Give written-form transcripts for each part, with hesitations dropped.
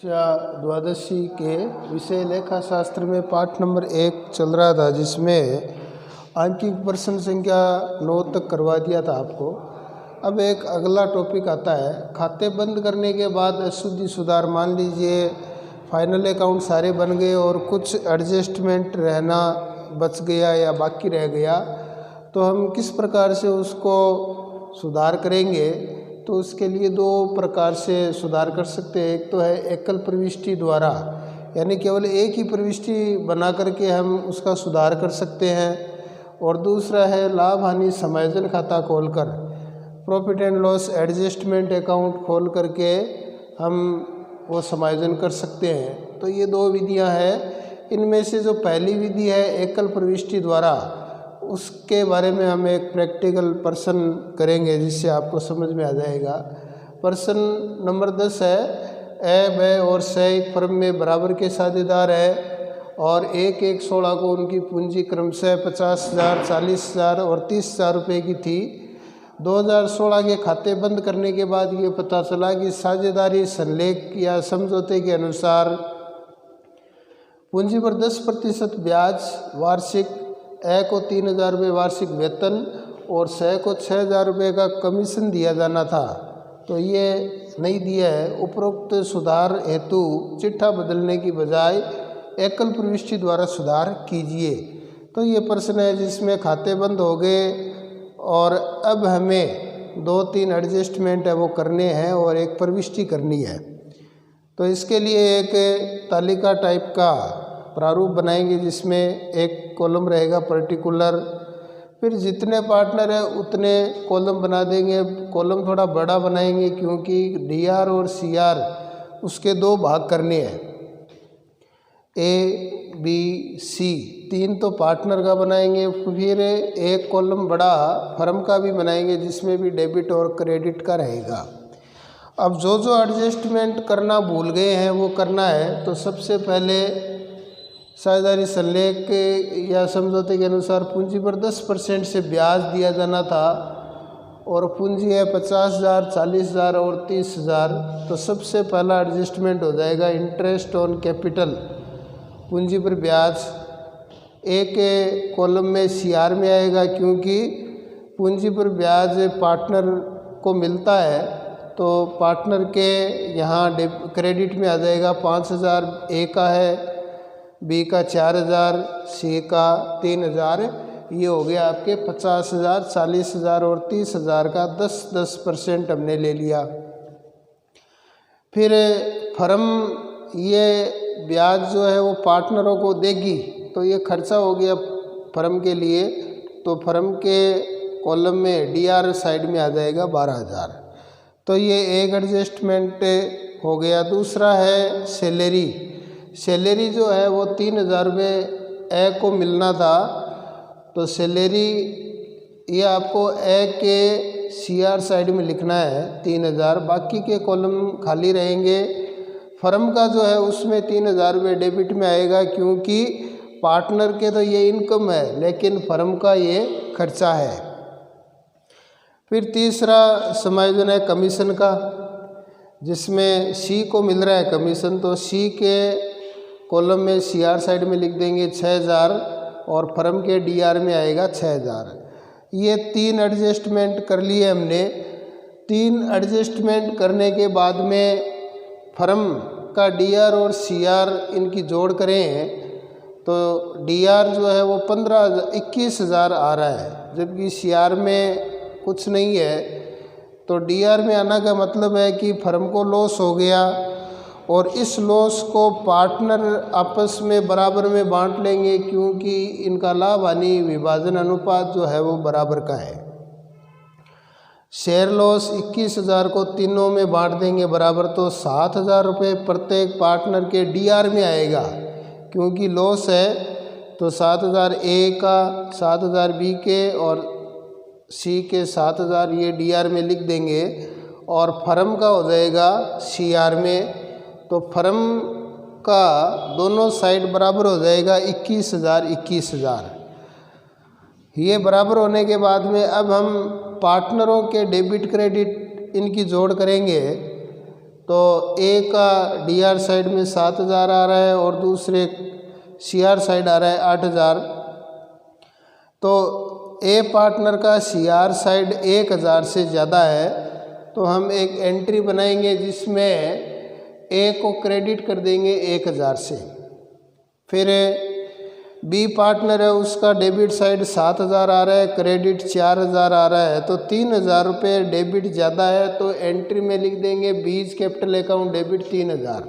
द्वादशी के विषय लेखा शास्त्र में पाठ नंबर 1 चल रहा था, जिसमें आंकिक प्रश्न संख्या 9 तक करवा दिया था आपको। अब एक अगला टॉपिक आता है खाते बंद करने के बाद अशुद्धि सुधार। मान लीजिए फाइनल अकाउंट सारे बन गए और कुछ एडजस्टमेंट रहना बच गया या बाकी रह गया, तो हम किस प्रकार से उसको सुधार करेंगे। तो उसके लिए 2 प्रकार से सुधार कर सकते हैं। एक तो है एकल प्रविष्टि द्वारा, यानी केवल एक ही प्रविष्टि बना करके हम उसका सुधार कर सकते हैं, और दूसरा है लाभ हानि समायोजन खाता खोलकर, profit and loss adjustment account खोल करके हम वो समायोजन कर सकते हैं। तो ये 2 विधियां हैं। इनमें से जो पहली विधि है एकल प्रविष्टि द्वारा, उसके बारे में हम एक प्रैक्टिकल प्रश्न करेंगे जिससे आपको समझ में आ जाएगा। प्रश्न नंबर 10 है, ए, ब और स एक फर्म में बराबर के साझेदार है और 1-1-16 को उनकी पूंजी क्रमशः 50,000, 40,000 और 30,000 रुपये की थी। 2016 के खाते बंद करने के बाद ये पता चला कि साझेदारी संलेख या समझौते के अनुसार पूंजी पर 10% ब्याज, वार्षिक ए को 3,000 रुपये वार्षिक वेतन और स को 6,000 रुपये का कमीशन दिया जाना था। तो ये नहीं दिया है। उपरोक्त सुधार हेतु चिट्ठा बदलने की बजाय एकल प्रविष्टि द्वारा सुधार कीजिए। तो ये प्रश्न है जिसमें खाते बंद हो गए और अब हमें 2-3 एडजस्टमेंट है वो करने हैं और एक प्रविष्टि करनी है। तो इसके लिए एक तालिका टाइप का प्रारूप बनाएंगे जिसमें एक कॉलम रहेगा पर्टिकुलर, फिर जितने पार्टनर है उतने कॉलम बना देंगे। कॉलम थोड़ा बड़ा बनाएंगे क्योंकि डीआर और सीआर उसके 2 भाग करने हैं, ए, बी, सी 3 तो पार्टनर का बनाएंगे। फिर एक कॉलम बड़ा फर्म का भी बनाएंगे जिसमें भी डेबिट और क्रेडिट का रहेगा। अब जो एडजस्टमेंट करना भूल गए हैं वो करना है। तो सबसे पहले साझेदारी संलेख या समझौते के अनुसार पूंजी पर 10% से ब्याज दिया जाना था और पूंजी है 50,000, 40,000 और 30,000। तो सबसे पहला एडजस्टमेंट हो जाएगा इंटरेस्ट ऑन कैपिटल, पूंजी पर ब्याज। एक कॉलम में सीआर में आएगा क्योंकि पूंजी पर ब्याज पार्टनर को मिलता है, तो पार्टनर के यहाँ क्रेडिट में आ जाएगा 5,000 ए का है, बी का 4,000, सी का 3,000। ये हो गया आपके 50,000, 40,000 और 30,000 का 10% हमने ले लिया। फिर फर्म ये ब्याज जो है वो पार्टनरों को देगी, तो ये खर्चा हो गया फर्म के लिए। तो फर्म के कॉलम में डीआर साइड में आ जाएगा 12,000। तो ये एक एडजस्टमेंट हो गया। दूसरा है सैलरी। सैलरी जो है वो 3,000 रुपये ए को मिलना था, तो सैलरी ये आपको ए के सीआर साइड में लिखना है 3,000, बाकी के कॉलम खाली रहेंगे। फर्म का जो है उसमें 3,000 रुपये डेबिट में आएगा क्योंकि पार्टनर के तो ये इनकम है लेकिन फर्म का ये खर्चा है। फिर तीसरा समायोजन है कमीशन का, जिसमें सी को मिल रहा है कमीशन, तो सी के कॉलम में सीआर साइड में लिख देंगे 6,000 और फर्म के डीआर में आएगा 6,000। ये 3 एडजस्टमेंट कर लिए हमने। 3 एडजस्टमेंट करने के बाद में फर्म का डीआर और सीआर इनकी जोड़ करें तो डीआर जो है वो 21,000 आ रहा है, जबकि सीआर में कुछ नहीं है। तो डीआर में आना का मतलब है कि फर्म को लॉस हो गया और इस लॉस को पार्टनर आपस में बराबर में बांट लेंगे क्योंकि इनका लाभ हानि विभाजन अनुपात जो है वो बराबर का है। शेयर लॉस 21,000 को तीनों में बांट देंगे बराबर, तो 7,000 रुपये प्रत्येक पार्टनर के डीआर में आएगा क्योंकि लॉस है। तो 7,000 ए का, 7,000 बी के और सी के 7,000 ये डीआर में लिख देंगे और फर्म का हो जाएगा सीआर में। तो फर्म का दोनों साइड बराबर हो जाएगा 21,000, 21,000। ये बराबर होने के बाद में अब हम पार्टनरों के डेबिट क्रेडिट इनकी जोड़ करेंगे तो ए का DR साइड में 7,000 आ रहा है और दूसरे CR साइड आ रहा है 8,000। तो ए पार्टनर का CR साइड 1,000 से ज़्यादा है, तो हम एक एंट्री बनाएंगे जिसमें ए को क्रेडिट कर देंगे 1,000 से। फिर बी पार्टनर है, उसका डेबिट साइड 7,000 आ रहा है, क्रेडिट 4,000 आ रहा है, तो 3,000 रुपये डेबिट ज़्यादा है, तो एंट्री में लिख देंगे बीज कैपिटल अकाउंट डेबिट 3,000।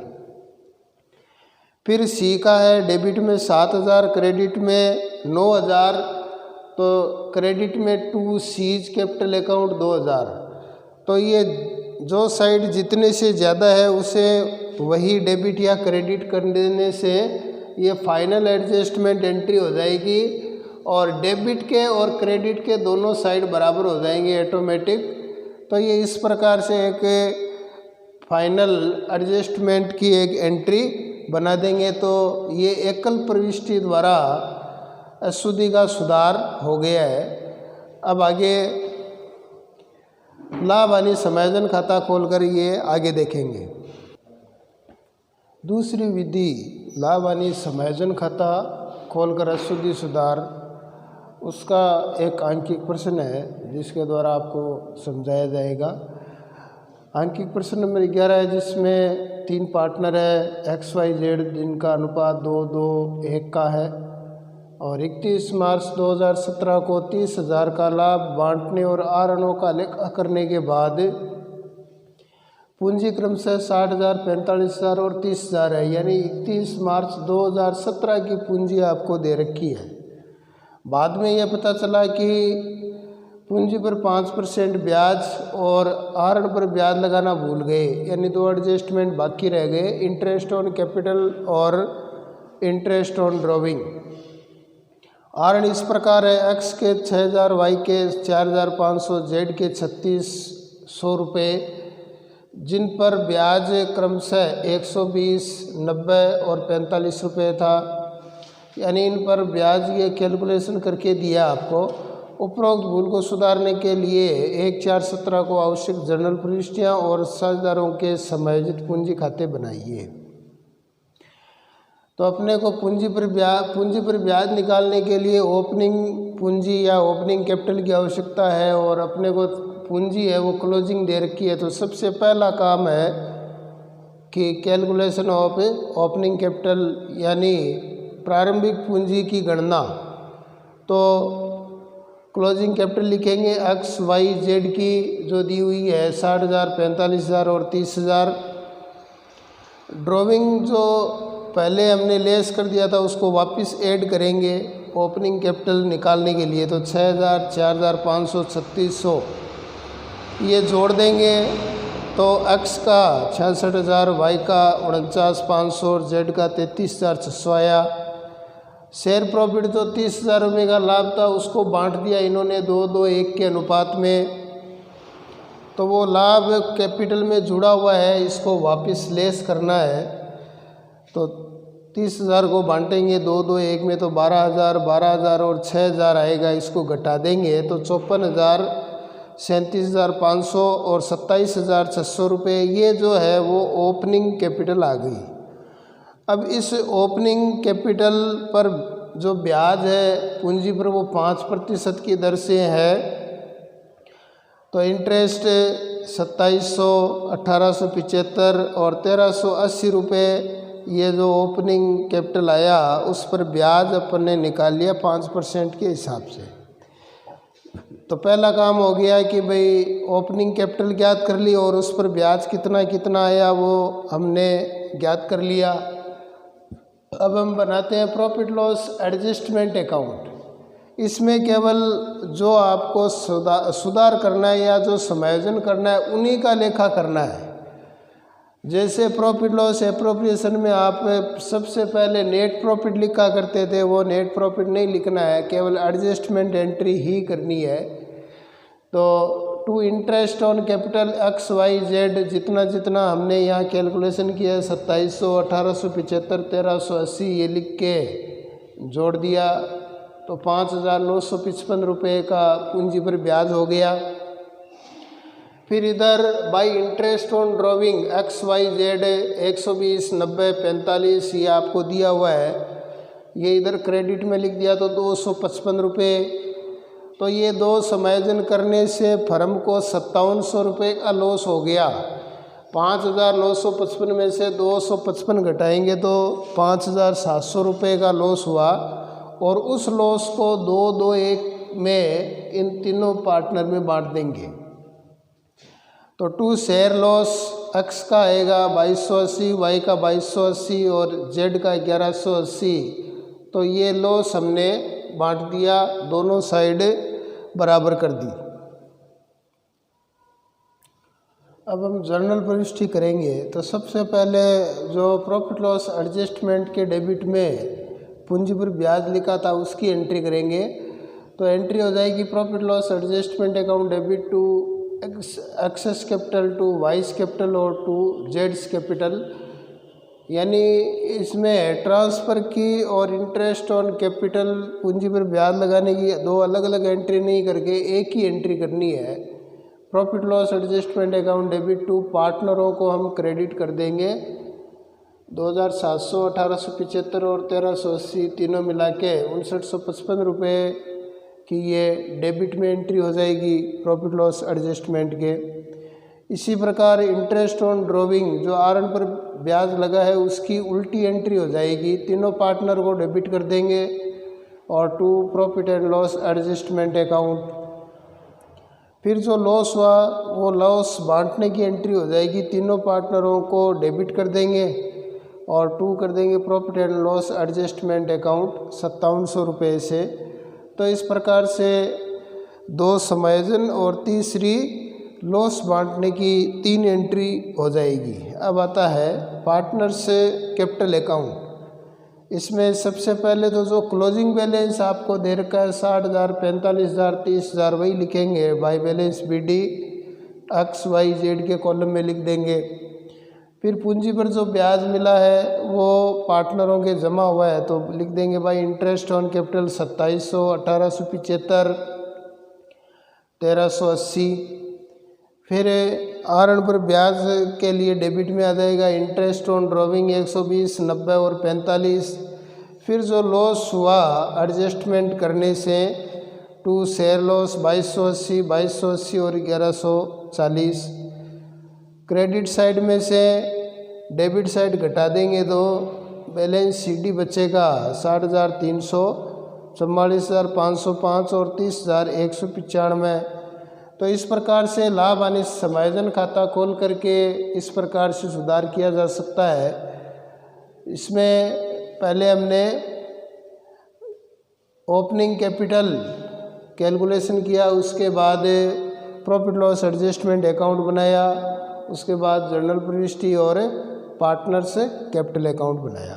फिर सी का है, डेबिट में 7,000, क्रेडिट में 9,000, तो क्रेडिट में टू सीज कैपिटल अकाउंट 2,000। तो ये जो साइड जितने से ज़्यादा है उसे वही डेबिट या क्रेडिट कर देने से ये फाइनल एडजस्टमेंट एंट्री हो जाएगी और डेबिट के और क्रेडिट के दोनों साइड बराबर हो जाएंगे ऑटोमेटिक। तो ये इस प्रकार से एक फाइनल एडजस्टमेंट की एक एंट्री बना देंगे। तो ये एकल प्रविष्टि द्वारा अशुद्धि का सुधार हो गया है। अब आगे लाभ हानि समायोजन खाता खोलकर ये आगे देखेंगे। दूसरी विधि लाभ हानि समायोजन खाता खोलकर अशुद्धि सुधार, उसका एक आंकिक प्रश्न है जिसके द्वारा आपको समझाया जाएगा। आंकिक प्रश्न नंबर 11 है जिसमें 3 पार्टनर है XYZ जिनका अनुपात 2:1 का है और 31 मार्च 2017 को 30,000 का लाभ बांटने और आहरणों का लेखा करने के बाद पूंजी क्रमशः 60,000, 45,000 और 30,000 है। यानी 31 मार्च 2017 की पूंजी आपको दे रखी है। बाद में यह पता चला कि पूंजी पर 5% ब्याज और आहरण पर ब्याज लगाना भूल गए, यानी 2 एडजस्टमेंट बाकी रह गए, इंटरेस्ट ऑन कैपिटल और इंटरेस्ट ऑन ड्रॉविंग। आहरण इस प्रकार है, X के 6,000, Y के 4,500, Z के 3,600 रुपये, जिन पर ब्याज क्रमशः 120, 90 और 45 रुपये था। यानी इन पर ब्याज ये कैलकुलेशन करके दिया आपको। उपरोक्त भूल को सुधारने के लिए 1/4/17 को आवश्यक जर्नल प्रविष्टियाँ और साझेदारों के समायोजित पूंजी खाते बनाइए। तो अपने को पूंजी पर ब्याज निकालने के लिए ओपनिंग पूंजी या ओपनिंग कैपिटल की आवश्यकता है और अपने को पूंजी है वो क्लोजिंग दे रखी है। तो सबसे पहला काम है कि कैलकुलेशन ऑफ ओपनिंग कैपिटल यानी प्रारंभिक पूंजी की गणना। तो क्लोजिंग कैपिटल लिखेंगे XYZ की जो दी हुई है 60,000, 45,000 और 30,000। ड्रॉविंग जो पहले हमने लेस कर दिया था उसको वापस ऐड करेंगे ओपनिंग कैपिटल निकालने के लिए। तो 6,000, 4,500, 3,600 ये जोड़ देंगे तो X का 66,000, Y का 49,500 और Z का 33,600 आया। शेयर प्रॉफिट जो 30,000 रुपये का लाभ था उसको बांट दिया इन्होंने 2:1 के अनुपात में। तो वो लाभ कैपिटल में जुड़ा हुआ है, इसको वापस लेस करना है। तो 30,000 को बांटेंगे 2:1 में तो 12,000, 12,000 और 6,000 आएगा, इसको घटा देंगे तो 54,000, 37,500 और 27,600 रुपये ये जो है वो ओपनिंग कैपिटल आ गई। अब इस ओपनिंग कैपिटल पर जो ब्याज है पूंजी पर वो 5% की दर से है। तो इंटरेस्ट 2,700, 1,875 और 1,380 रुपये ये जो ओपनिंग कैपिटल आया उस पर ब्याज अपन ने निकाल लिया 5% के हिसाब से। तो पहला काम हो गया कि भाई ओपनिंग कैपिटल ज्ञात कर ली और उस पर ब्याज कितना कितना आया वो हमने ज्ञात कर लिया। अब हम बनाते हैं प्रॉफिट लॉस एडजस्टमेंट अकाउंट। इसमें केवल जो आपको सुधार करना है या जो समायोजन करना है उन्हीं का लेखा करना है। जैसे प्रॉफिट लॉस एप्रोप्रिएशन में आप सबसे पहले नेट प्रॉफिट लिखा करते थे, वो नेट प्रॉफिट नहीं लिखना है, केवल एडजस्टमेंट एंट्री ही करनी है। तो to interest on capital XYZ जितना जितना हमने यहाँ कैलकुलेशन किया है 2,700, 1,875, 1,380 ये लिख के जोड़ दिया तो 5,955 रुपये का पूंजी पर ब्याज हो गया। फिर इधर by interest on drawing XYZ 120 90 45 ये आपको दिया हुआ है, ये इधर क्रेडिट में लिख दिया तो 255 रुपये। तो ये दो समायोजन करने से फर्म को 5700 रुपये का लॉस हो गया। 5955 में से 255 घटाएंगे तो 5700 रुपये का लॉस हुआ, और उस लॉस को 2-2-1 में इन तीनों पार्टनर में बांट देंगे। तो 2 शेयर लॉस एक्स का आएगा 2280, वाई का 2280 और जेड का 1180। तो ये लॉस हमने बांट दिया, दोनों साइड बराबर कर दी। अब हम जर्नल प्रविष्टि करेंगे। तो सबसे पहले जो प्रॉफिट लॉस एडजस्टमेंट के डेबिट में पूंजी पर ब्याज लिखा था उसकी एंट्री करेंगे। तो एंट्री हो जाएगी profit loss adjustment account debit to excess capital, to Y's capital और टू जेड्स कैपिटल। यानी इसमें ट्रांसफ़र की और इंटरेस्ट ऑन कैपिटल पूंजी पर ब्याज लगाने की दो अलग अलग एंट्री नहीं करके एक ही एंट्री करनी है। Profit loss adjustment account debit to पार्टनरों को हम क्रेडिट कर देंगे 2700, 1875 और 1380 तीनों मिला के 5955 रुपये की ये डेबिट में एंट्री हो जाएगी प्रॉफिट लॉस एडजस्टमेंट के। इसी प्रकार इंटरेस्ट ऑन ड्रॉविंग जो आरएन पर ब्याज लगा है उसकी उल्टी एंट्री हो जाएगी, तीनों पार्टनर को डेबिट कर देंगे और to profit and loss adjustment account. फिर जो लॉस हुआ वो लॉस बांटने की एंट्री हो जाएगी, तीनों पार्टनरों को डेबिट कर देंगे और टू कर देंगे profit and loss adjustment account 5700 रुपये से। तो इस प्रकार से दो समायोजन और तीसरी लॉस बांटने की 3 एंट्री हो जाएगी। अब आता है पार्टनर्स कैपिटल अकाउंट। इसमें सबसे पहले तो जो क्लोजिंग बैलेंस आपको दे रखा है 60,000, 45,000, 30,000 वही लिखेंगे बाय बैलेंस BD XYZ के कॉलम में लिख देंगे। फिर पूंजी पर जो ब्याज मिला है वो पार्टनरों के जमा हुआ है तो लिख देंगे बाय इंटरेस्ट ऑन कैपिटल 2700, 1875, 1380। फिर आरएन पर ब्याज के लिए डेबिट में आ जाएगा इंटरेस्ट ऑन ड्रॉविंग 120, 90 और 45। फिर जो लॉस हुआ एडजस्टमेंट करने से टू शेयर लॉस 2280 और 1140। क्रेडिट साइड में से डेबिट साइड घटा देंगे तो बैलेंस CD बचेगा 60,300, 44,505 और 30,195। तो इस प्रकार से लाभ हानि समायोजन खाता खोल करके इस प्रकार से सुधार किया जा सकता है। इसमें पहले हमने ओपनिंग कैपिटल कैलकुलेशन किया, उसके बाद प्रॉफिट लॉस एडजस्टमेंट अकाउंट बनाया, उसके बाद जर्नल प्रविष्टि और पार्टनर्स कैपिटल अकाउंट बनाया।